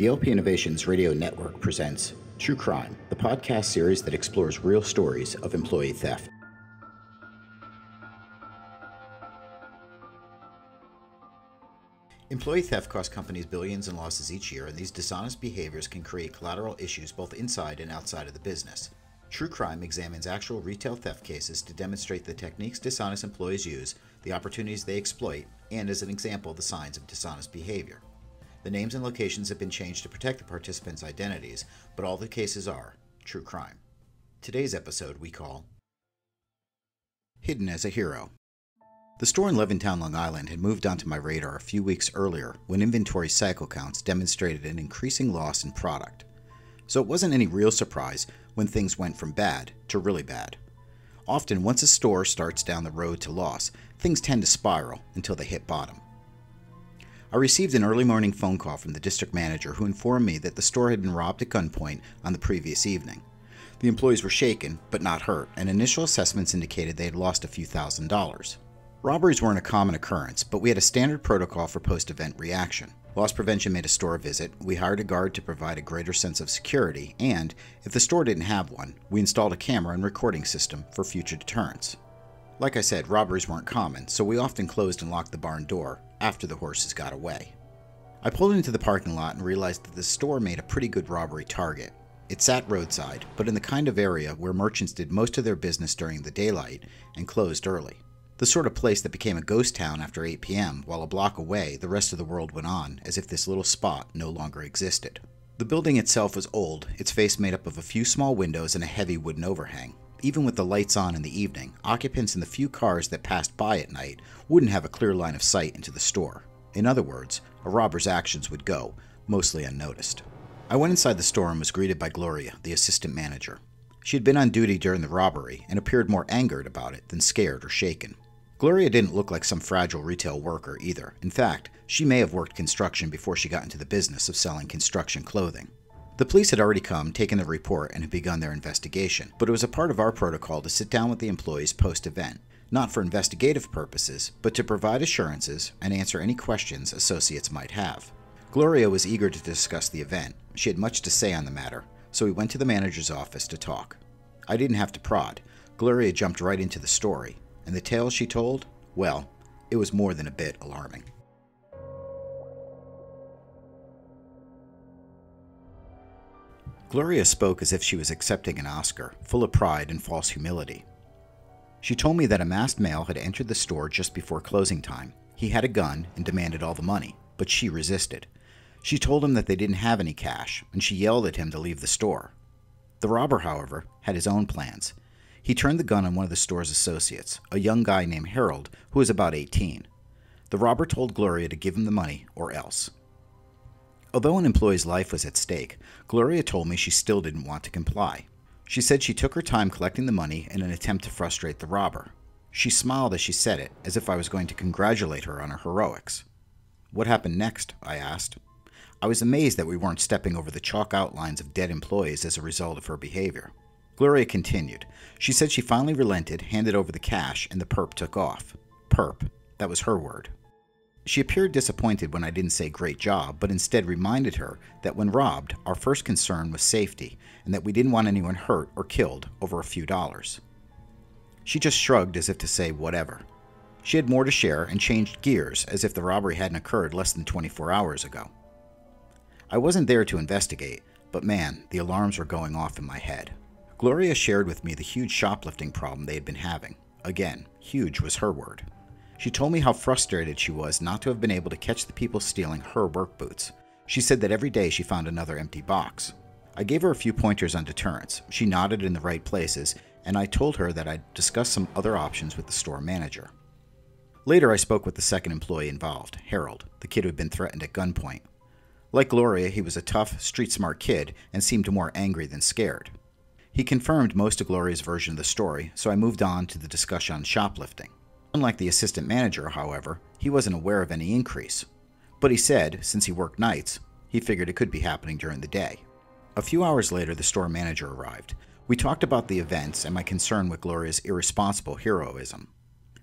The LP Innovations Radio Network presents True Crime, the podcast series that explores real stories of employee theft. Employee theft costs companies billions in losses each year, and these dishonest behaviors can create collateral issues both inside and outside of the business. True Crime examines actual retail theft cases to demonstrate the techniques dishonest employees use, the opportunities they exploit, and as an example, the signs of dishonest behavior. The names and locations have been changed to protect the participants' identities, but all the cases are true crime. Today's episode we call Hidden as a Hero. The store in Levittown, Long Island had moved onto my radar a few weeks earlier when inventory cycle counts demonstrated an increasing loss in product. So it wasn't any real surprise when things went from bad to really bad. Often, once a store starts down the road to loss, things tend to spiral until they hit bottom. I received an early morning phone call from the district manager who informed me that the store had been robbed at gunpoint on the previous evening. The employees were shaken, but not hurt, and initial assessments indicated they had lost a few $1,000s. Robberies weren't a common occurrence, but we had a standard protocol for post-event reaction. Loss prevention made a store visit, we hired a guard to provide a greater sense of security, and, if the store didn't have one, we installed a camera and recording system for future deterrence. Like I said, robberies weren't common, so we often closed and locked the barn door after the horses got away. I pulled into the parking lot and realized that the store made a pretty good robbery target. It sat roadside, but in the kind of area where merchants did most of their business during the daylight and closed early. The sort of place that became a ghost town after 8 p.m., while a block away the rest of the world went on as if this little spot no longer existed. The building itself was old, its face made up of a few small windows and a heavy wooden overhang. Even with the lights on in the evening, occupants in the few cars that passed by at night wouldn't have a clear line of sight into the store. In other words, a robber's actions would go, mostly unnoticed. I went inside the store and was greeted by Gloria, the assistant manager. She had been on duty during the robbery and appeared more angered about it than scared or shaken. Gloria didn't look like some fragile retail worker either. In fact, she may have worked construction before she got into the business of selling construction clothing. The police had already come, taken the report, and had begun their investigation, but it was a part of our protocol to sit down with the employees post-event, not for investigative purposes, but to provide assurances and answer any questions associates might have. Gloria was eager to discuss the event. She had much to say on the matter, so we went to the manager's office to talk. I didn't have to prod. Gloria jumped right into the story, and the tale she told, well, it was more than a bit alarming. Gloria spoke as if she was accepting an Oscar, full of pride and false humility. She told me that a masked male had entered the store just before closing time. He had a gun and demanded all the money, but she resisted. She told him that they didn't have any cash, and she yelled at him to leave the store. The robber, however, had his own plans. He turned the gun on one of the store's associates, a young guy named Harold, who was about 18. The robber told Gloria to give him the money or else. Although an employee's life was at stake, Gloria told me she still didn't want to comply. She said she took her time collecting the money in an attempt to frustrate the robber. She smiled as she said it, as if I was going to congratulate her on her heroics. What happened next? I asked. I was amazed that we weren't stepping over the chalk outlines of dead employees as a result of her behavior. Gloria continued. She said she finally relented, handed over the cash, and the perp took off. Perp. That was her word. She appeared disappointed when I didn't say great job, but instead reminded her that when robbed, our first concern was safety, and that we didn't want anyone hurt or killed over a few dollars. She just shrugged as if to say whatever. She had more to share and changed gears as if the robbery hadn't occurred less than 24 hours ago. I wasn't there to investigate, but man, the alarms were going off in my head. Gloria shared with me the huge shoplifting problem they had been having. Again, huge was her word. She told me how frustrated she was not to have been able to catch the people stealing her work boots. She said that every day she found another empty box. I gave her a few pointers on deterrence. She nodded in the right places, and I told her that I'd discuss some other options with the store manager. Later, I spoke with the second employee involved, Harold, the kid who had been threatened at gunpoint. Like Gloria, he was a tough, street-smart kid and seemed more angry than scared. He confirmed most of Gloria's version of the story, so I moved on to the discussion on shoplifting. Unlike the assistant manager, however, he wasn't aware of any increase. But he said, since he worked nights, he figured it could be happening during the day. A few hours later, the store manager arrived. We talked about the events and my concern with Gloria's irresponsible heroism.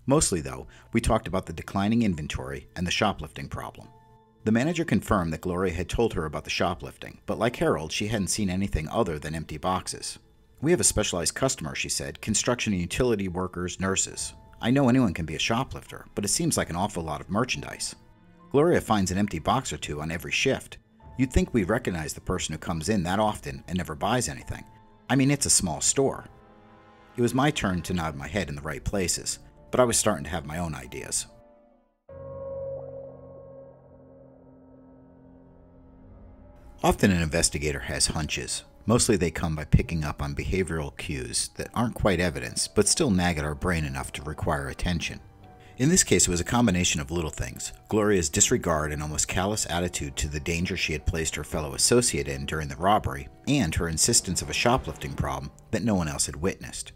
Mostly, though, we talked about the declining inventory and the shoplifting problem. The manager confirmed that Gloria had told her about the shoplifting, but like Harold, she hadn't seen anything other than empty boxes. "We have a specialized customer," she said, "construction and utility workers, nurses. I know anyone can be a shoplifter, but it seems like an awful lot of merchandise. Gloria finds an empty box or two on every shift. You'd think we'd recognize the person who comes in that often and never buys anything. I mean, it's a small store." It was my turn to nod my head in the right places, but I was starting to have my own ideas. Often an investigator has hunches. Mostly they come by picking up on behavioral cues that aren't quite evidence, but still nag at our brain enough to require attention. In this case, it was a combination of little things: Gloria's disregard and almost callous attitude to the danger she had placed her fellow associate in during the robbery, and her insistence of a shoplifting problem that no one else had witnessed.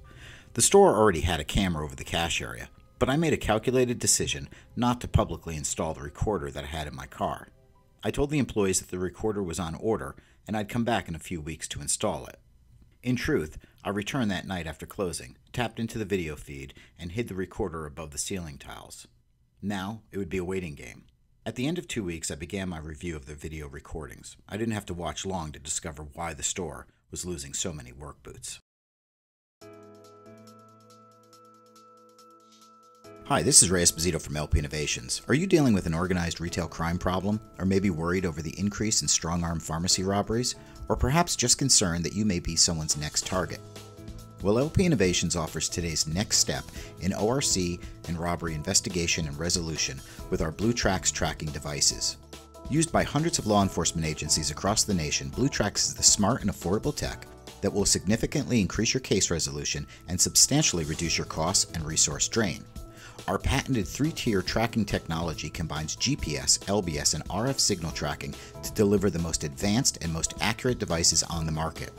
The store already had a camera over the cash area, but I made a calculated decision not to publicly install the recorder that I had in my car. I told the employees that the recorder was on order and I'd come back in a few weeks to install it. In truth, I returned that night after closing, tapped into the video feed, and hid the recorder above the ceiling tiles. Now, it would be a waiting game. At the end of 2 weeks, I began my review of the video recordings. I didn't have to watch long to discover why the store was losing so many work boots. Hi, this is Ray Esposito from LP Innovations. Are you dealing with an organized retail crime problem, or maybe worried over the increase in strong-arm pharmacy robberies, or perhaps just concerned that you may be someone's next target? Well, LP Innovations offers today's next step in ORC and robbery investigation and resolution with our BlueTracks tracking devices. Used by hundreds of law enforcement agencies across the nation, BlueTracks is the smart and affordable tech that will significantly increase your case resolution and substantially reduce your costs and resource drain. Our patented 3-tier tracking technology combines GPS, LBS, and RF signal tracking to deliver the most advanced and most accurate devices on the market.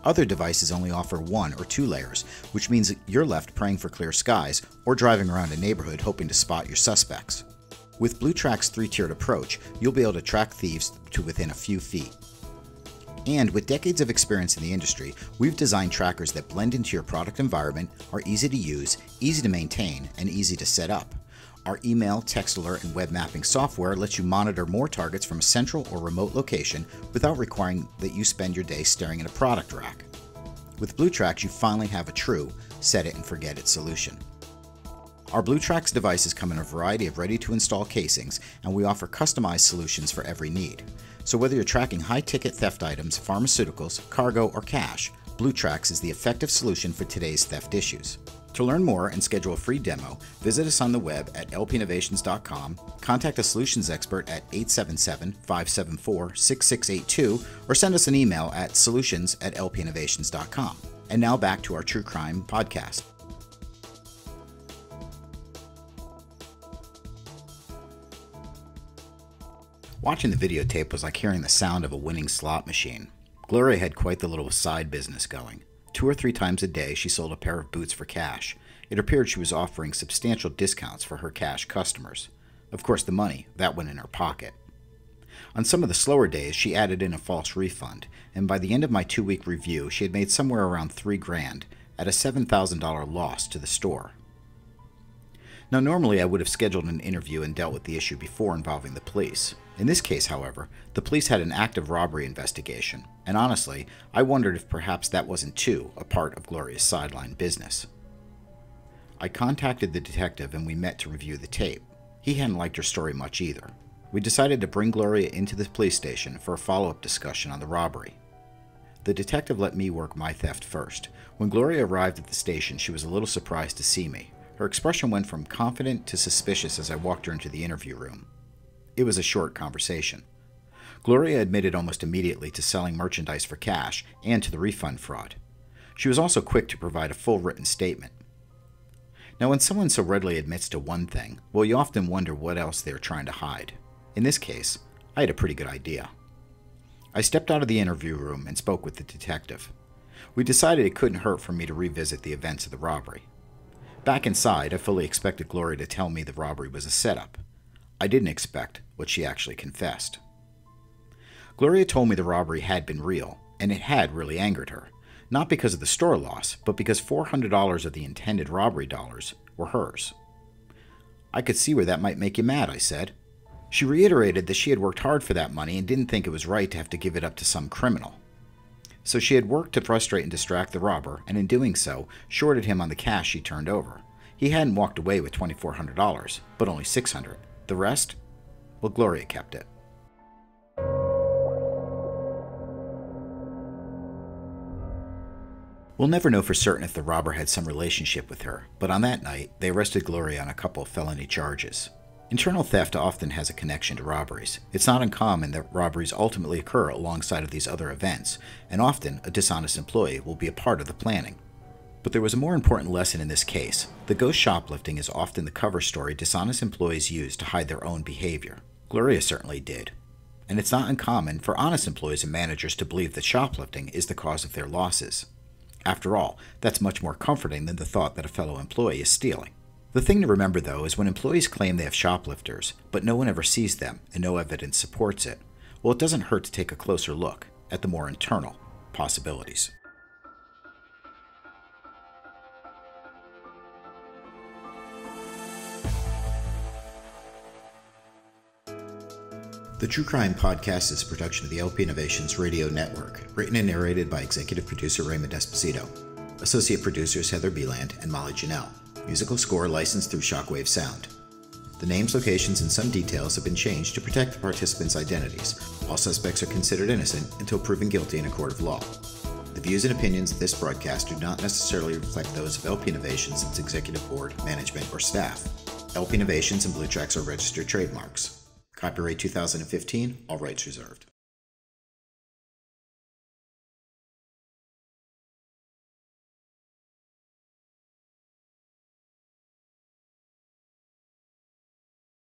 Other devices only offer 1 or 2 layers, which means you're left praying for clear skies or driving around a neighborhood hoping to spot your suspects. With BlueTrack's 3-tiered approach, you'll be able to track thieves to within a few feet. And with decades of experience in the industry, we've designed trackers that blend into your product environment, are easy to use, easy to maintain, and easy to set up. Our email, text alert, and web mapping software lets you monitor more targets from a central or remote location without requiring that you spend your day staring at a product rack. With BlueTracks, you finally have a true set-it-and-forget-it solution. Our BlueTracks devices come in a variety of ready-to-install casings, and we offer customized solutions for every need. So whether you're tracking high-ticket theft items, pharmaceuticals, cargo, or cash, BlueTracks is the effective solution for today's theft issues. To learn more and schedule a free demo, visit us on the web at lpinnovations.com, contact a solutions expert at 877-574-6682, or send us an email at solutions@lpinnovations.com. And now back to our True Crime podcast. Watching the videotape was like hearing the sound of a winning slot machine. Gloria had quite the little side business going. 2 or 3 times a day, she sold a pair of boots for cash. It appeared she was offering substantial discounts for her cash customers. Of course, the money, that went in her pocket. On some of the slower days, she added in a false refund, and by the end of my 2-week review, she had made somewhere around $3,000 at a $7,000 loss to the store. Now, normally I would have scheduled an interview and dealt with the issue before involving the police. In this case, however, the police had an active robbery investigation, and honestly, I wondered if perhaps that wasn't too a part of Gloria's sideline business. I contacted the detective and we met to review the tape. He hadn't liked her story much either. We decided to bring Gloria into the police station for a follow-up discussion on the robbery. The detective let me work my theft first. When Gloria arrived at the station, she was a little surprised to see me. Her expression went from confident to suspicious as I walked her into the interview room. It was a short conversation. Gloria admitted almost immediately to selling merchandise for cash and to the refund fraud. She was also quick to provide a full written statement. Now, when someone so readily admits to one thing, well, you often wonder what else they are trying to hide. In this case, I had a pretty good idea. I stepped out of the interview room and spoke with the detective. We decided it couldn't hurt for me to revisit the events of the robbery. Back inside, I fully expected Gloria to tell me the robbery was a setup. I didn't expect what she actually confessed. Gloria told me the robbery had been real, and it had really angered her, not because of the store loss, but because $400 of the intended robbery dollars were hers. "I could see where that might make you mad," I said. She reiterated that she had worked hard for that money and didn't think it was right to have to give it up to some criminal. So she had worked to frustrate and distract the robber, and in doing so, shorted him on the cash she turned over. He hadn't walked away with $2,400, but only $600. The rest? Well, Gloria kept it. We'll never know for certain if the robber had some relationship with her, but on that night, they arrested Gloria on a couple of felony charges. Internal theft often has a connection to robberies. It's not uncommon that robberies ultimately occur alongside of these other events, and often a dishonest employee will be a part of the planning. But there was a more important lesson in this case. The ghost shoplifting is often the cover story dishonest employees use to hide their own behavior. Gloria certainly did. And it's not uncommon for honest employees and managers to believe that shoplifting is the cause of their losses. After all, that's much more comforting than the thought that a fellow employee is stealing. The thing to remember, though, is when employees claim they have shoplifters, but no one ever sees them and no evidence supports it, well, it doesn't hurt to take a closer look at the more internal possibilities. The True Crime Podcast is a production of the LP Innovations Radio Network, written and narrated by executive producer Raymond Esposito, associate producers Heather Beeland and Molly Janelle. Musical score licensed through Shockwave Sound. The names, locations, and some details have been changed to protect the participants' identities. All suspects are considered innocent until proven guilty in a court of law. The views and opinions of this broadcast do not necessarily reflect those of LP Innovations, its executive board, management, or staff. LP Innovations and Blue Tracks are registered trademarks. Copyright 2015, all rights reserved.